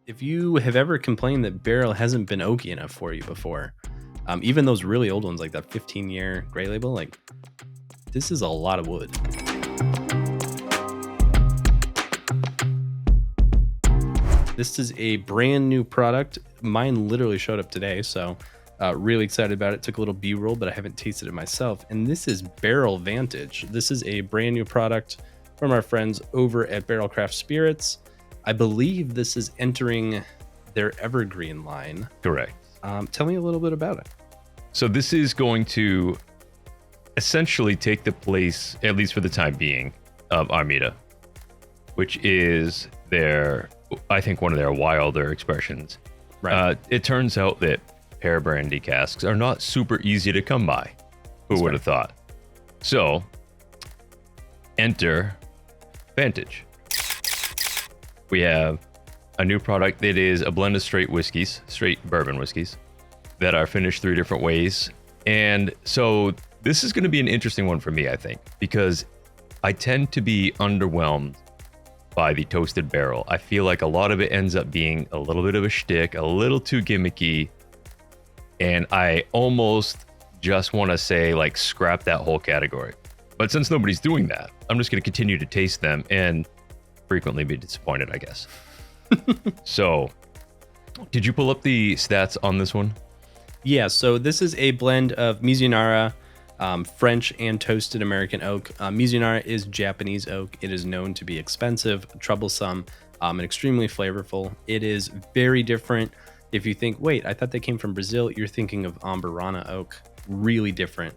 If you have ever complained that barrel hasn't been oaky enough for you before, even those really old ones like that 15-year gray label, like this is a lot of wood. This is a brand new product. Mine literally showed up today, so really excited about it. Took a little B-roll, but I haven't tasted it myself. And this is Barrell Vantage. This is a brand new product from our friends over at Barrel Craft Spirits. I believe this is entering their evergreen line. Correct. Tell me a little bit about it. So this is going to essentially take the place, at least for the time being, of Armida, which is I think one of their wilder expressions. Right. It turns out that pear brandy casks are not super easy to come by. Who would have thought? So, enter Vantage. We have a new product that is a blend of straight bourbon whiskeys that are finished 3 different ways. And so this is going to be an interesting one for me, I think, because I tend to be underwhelmed by the toasted barrel. I feel like a lot of it ends up being a little bit of a shtick, a little too gimmicky. And I almost just want to say, like, scrap that whole category. But since nobody's doing that, I'm just going to continue to taste them and frequently be disappointed, I guess. So, did you pull up the stats on this one? Yeah, so this is a blend of Mizunara, French and toasted American oak. Mizunara is Japanese oak. It is known to be expensive, troublesome, and extremely flavorful. It is very different. If you think, wait, I thought they came from Brazil, you're thinking of Amburana oak. Really different.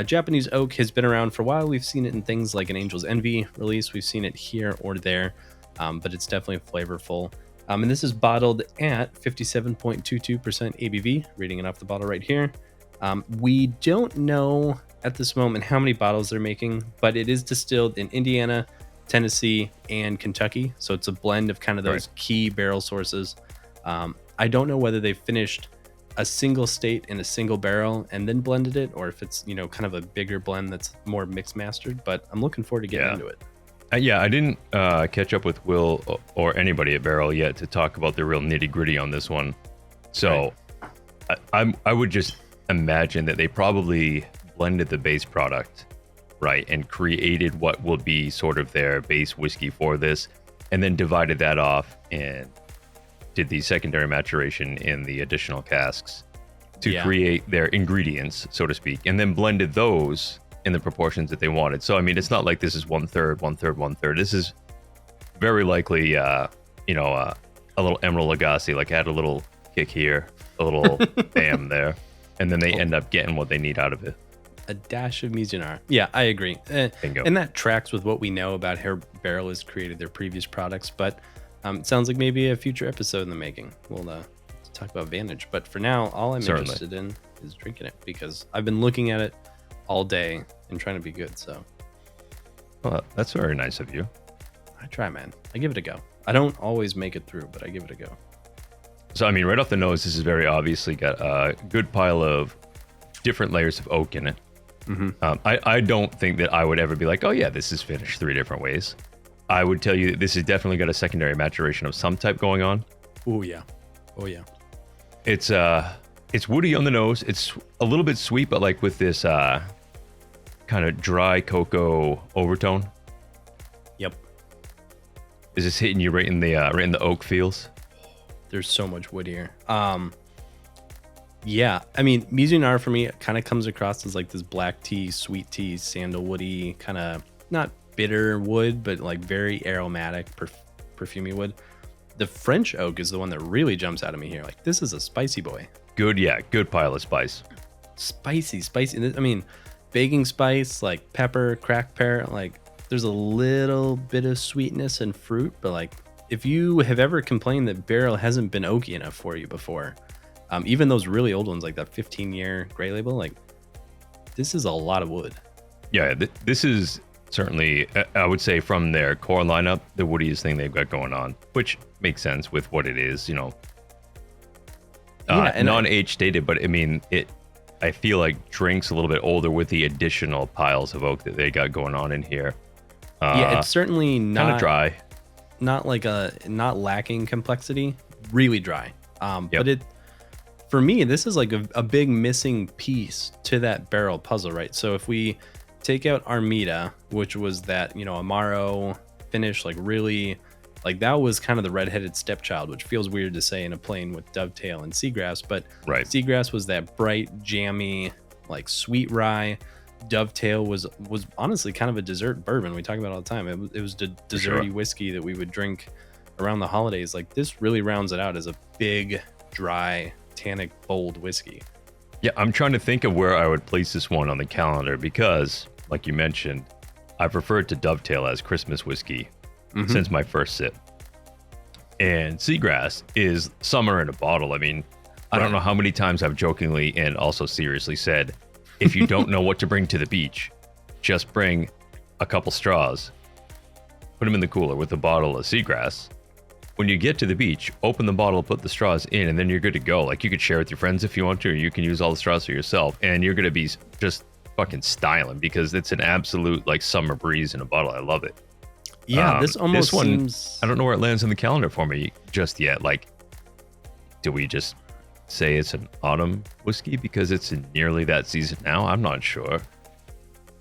Japanese oak has been around for a while. We've seen it in things like an Angel's Envy release. We've seen it here or there, but it's definitely flavorful. And this is bottled at 57.22% ABV, reading it off the bottle right here. We don't know at this moment how many bottles they're making, but it is distilled in Indiana, Tennessee, and Kentucky. So it's a blend of kind of those key barrel sources. I don't know whether they finished a single state in a single barrel and then blended it, or if it's, kind of a bigger blend that's more mixed mastered, but I'm looking forward to getting into it. I didn't catch up with Will or anybody at Barrell yet to talk about the real nitty gritty on this one. So I would just imagine that they probably blended the base product, right, and created what will be sort of their base whiskey for this, and then divided that off and did the secondary maturation in the additional casks to create their ingredients, so to speak, and then blended those in the proportions that they wanted. So, I mean, it's not like this is 1/3, 1/3, 1/3. This is very likely, a little Emerald Lagasse, like had a little kick here, a little bam there, and then they end up getting what they need out of it. A dash of Mizunara. Yeah, I agree. Bingo. And that tracks with what we know about how Barrell has created their previous products, but it sounds like maybe a future episode in the making. We'll talk about Vantage. But for now, all I'm interested in is drinking it, because I've been looking at it all day and trying to be good. So, well, that's very nice of you. I try, man. I give it a go. I don't always make it through, but I give it a go. So, I mean, right off the nose, this has very obviously got a good pile of different layers of oak in it. Mm-hmm. I don't think that I would ever be like, oh yeah, this is finished 3 different ways. I would tell you that this has definitely got a secondary maturation of some type going on. Oh yeah. It's woody on the nose. It's a little bit sweet, but like with this kind of dry cocoa overtone. Yep. Is this hitting you right in the oak feels? There's so much wood here. Yeah, I mean, Mizunara for me kind of comes across as like this black tea, sweet tea, sandalwoody, kind of not bitter wood, but like very aromatic, perfumey wood. The French oak is the one that really jumps out at me here. Like, this is a spicy boy. Good pile of spice. Spicy. I mean, baking spice, like pepper, cracked pear, like there's a little bit of sweetness and fruit, but like if you have ever complained that barrel hasn't been oaky enough for you before, even those really old ones like that 15-year gray label, like this is a lot of wood. Yeah, this is certainly, I would say, from their core lineup, the woodiest thing they've got going on, which makes sense with what it is, non-age stated, but I mean, I feel like drinks a little bit older with the additional piles of oak that they got going on in here. It's certainly not kind of dry, not lacking complexity, really dry. But for me, this is like a big missing piece to that barrel puzzle, right? So if we take out Armida, which was that, Amaro finish, like really, like that was kind of the redheaded stepchild, which feels weird to say in a plane with Dovetail and Seagrass, but Seagrass was that bright, jammy, like sweet rye. Dovetail was honestly kind of a dessert bourbon. We talk about it all the time. It was the desserty whiskey that we would drink around the holidays. Like this really rounds it out as a big, dry, tannic, bold whiskey. Yeah, I'm trying to think of where I would place this one on the calendar because, like you mentioned, I've referred to Dovetail as Christmas whiskey since my first sip. And Seagrass is summer in a bottle. I mean, I don't know how many times I've jokingly and also seriously said, if you don't know what to bring to the beach, just bring a couple straws, put them in the cooler with a bottle of Seagrass. When you get to the beach, open the bottle, put the straws in, and then you're good to go. Like you could share with your friends if you want to, or you can use all the straws for yourself, and you're going to be just fucking styling because it's an absolute like summer breeze in a bottle. I love it. Yeah, this almost seems... I don't know where it lands on the calendar for me just yet. Like, do we just say it's an autumn whiskey because it's in nearly that season now? I'm not sure.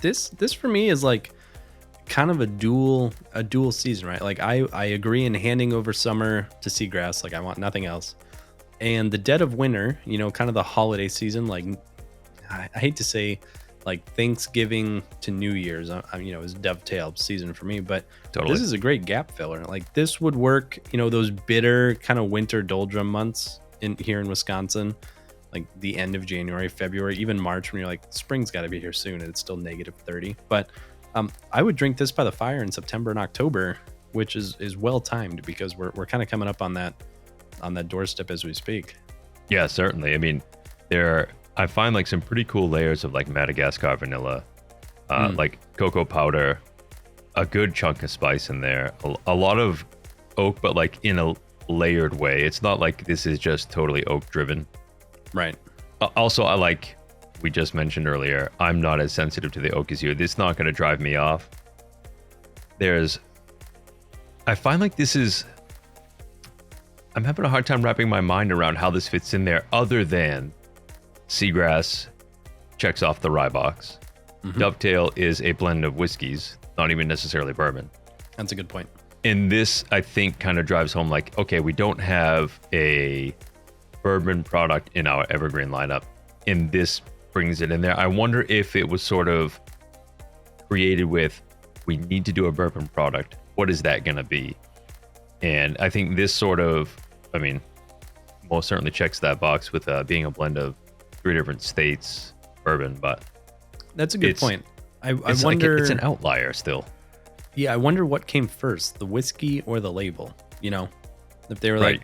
This for me is like kind of a dual season, right? Like I agree in handing over summer to Seagrass, like I want nothing else. And the dead of winter, kind of the holiday season, like I hate to say like Thanksgiving to New Year's, is Dovetail season for me, but This is a great gap filler. Like this would work, those bitter kind of winter doldrum months here in Wisconsin, like the end of January, February, even March, when you're like, spring's got to be here soon and it's still negative 30. But I would drink this by the fire in September and October, which is well timed because we're kind of coming up on that doorstep as we speak. Yeah, certainly. I mean, I find like some pretty cool layers of like Madagascar vanilla, like cocoa powder, a good chunk of spice in there, a lot of oak, but like in a layered way. It's not like this is just totally oak driven. Right. Also, we just mentioned earlier, I'm not as sensitive to the oak as you. This is not going to drive me off. I find like I'm having a hard time wrapping my mind around how this fits in there other than Seagrass checks off the rye box. Dovetail is a blend of whiskeys, not even necessarily bourbon. That's a good point. And this, I think, kind of drives home like, okay, we don't have a bourbon product in our evergreen lineup, and this brings it in there. I wonder if it was sort of created with, we need to do a bourbon product. What is that going to be? And I think this sort of, most certainly checks that box with being a blend of 3 different states bourbon, but that's a good point. I wonder, like it's an outlier still. Yeah, I wonder what came first, the whiskey or the label. If they were like,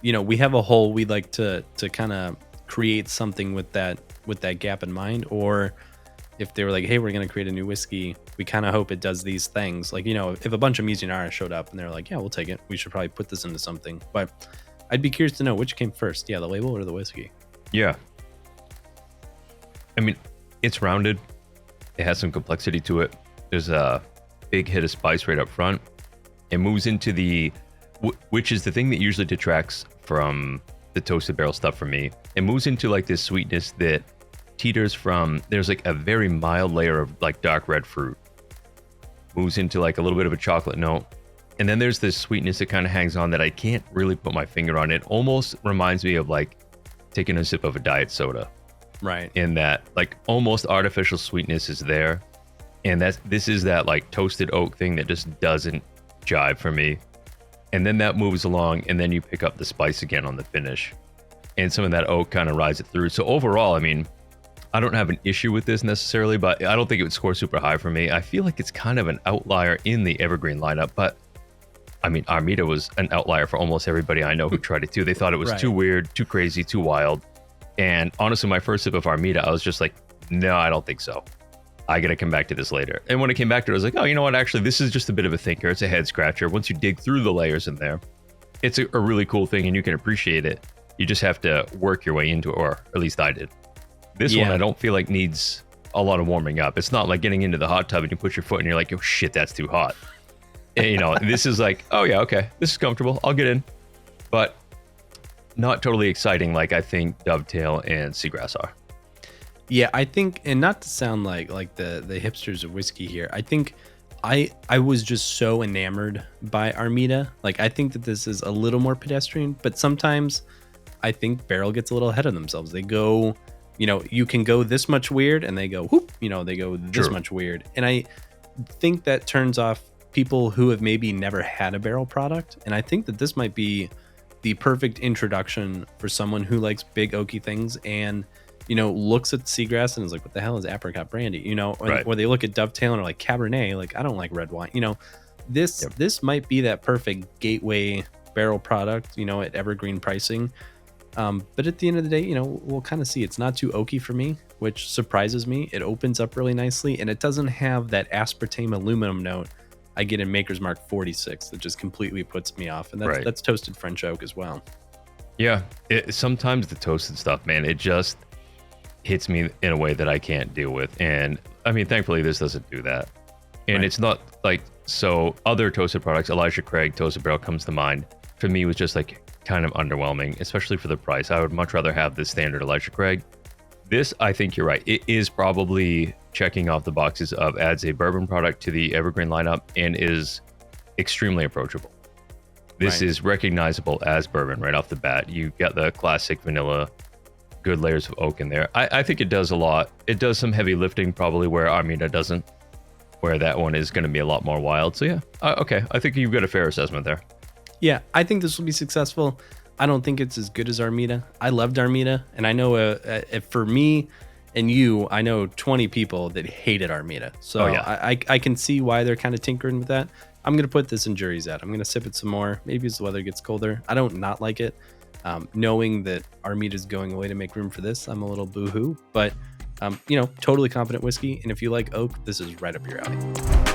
we have a hole, we'd like to kind of create something with that gap in mind, or if they were like, hey, we're going to create a new whiskey, we kind of hope it does these things. Like, if a bunch of Mizunara showed up and they're like, yeah, we'll take it, we should probably put this into something. But I'd be curious to know which came first. Yeah, the label or the whiskey? Yeah. It's rounded. It has some complexity to it. There's a big hit of spice right up front. It moves into which is the thing that usually detracts from the toasted barrel stuff for me. It moves into like this sweetness that teeters from, there's like a very mild layer of like dark red fruit. Moves into like a little bit of a chocolate note. And then there's this sweetness that kind of hangs on that I can't really put my finger on. It almost reminds me of like taking a sip of a diet soda. Right. In that like almost artificial sweetness is there. And this is that like toasted oak thing that just doesn't jive for me. And then that moves along and then you pick up the spice again on the finish. And some of that oak kind of rides it through. So overall, I don't have an issue with this necessarily, but I don't think it would score super high for me. I feel like it's kind of an outlier in the evergreen lineup, but Armida was an outlier for almost everybody I know who tried it too. They thought it was too weird, too crazy, too wild. And honestly, my first sip of Armida, I was just like, no, I don't think so. I got to come back to this later. And when I came back to it, I was like, oh, you know what? Actually, this is just a bit of a thinker. It's a head scratcher. Once you dig through the layers in there, it's a really cool thing and you can appreciate it. You just have to work your way into it, or at least I did. This one, I don't feel like needs a lot of warming up. It's not like getting into the hot tub and you put your foot and you're like, oh shit, that's too hot. And, this is like, oh yeah, okay, this is comfortable. I'll get in. But not totally exciting like I think Dovetail and Seagrass are. Yeah, I think, and not to sound like the hipsters of whiskey here, I think I was just so enamored by Armida. Like, I think that this is a little more pedestrian, but sometimes I think Barrell gets a little ahead of themselves. They go, you can go this much weird, and they go whoop, they go this True. much weird, and I think that turns off people who have maybe never had a Barrell product. And I think that this might be the perfect introduction for someone who likes big oaky things and looks at Seagrass and is like, what the hell is apricot brandy? Right. Or they look at Dovetail and are like, Cabernet, like, I don't like red wine. This might be that perfect gateway Barrell product, at evergreen pricing. But at the end of the day, we'll kind of see. It's not too oaky for me, which surprises me. It opens up really nicely, and it doesn't have that aspartame aluminum note I get in Maker's Mark 46 that just completely puts me off. And that's toasted French oak as well. Yeah, sometimes the toasted stuff, man, it just hits me in a way that I can't deal with. And I mean, thankfully, this doesn't do that. And It's not like, so other toasted products, Elijah Craig Toasted Barrel comes to mind. For me, was just like kind of underwhelming, especially for the price. I would much rather have the standard Elijah Craig. This, I think you're right. It is probably checking off the boxes of adds a bourbon product to the evergreen lineup and is extremely approachable. This is recognizable as bourbon right off the bat. You get the classic vanilla, good layers of oak in there. I think it does a lot. It does some heavy lifting, probably where Armida doesn't, where that one is going to be a lot more wild. So yeah, okay. I think you've got a fair assessment there. Yeah, I think this will be successful. I don't think it's as good as Armida. I loved Armida, and I know for me and you, I know 20 people that hated Armida. So I can see why they're kind of tinkering with that. I'm going to put this in jury's out. I'm going to sip it some more, maybe as the weather gets colder. I don't not like it. Knowing that Armida is going away to make room for this, I'm a little boo-hoo. But, totally confident whiskey. And if you like oak, this is right up your alley.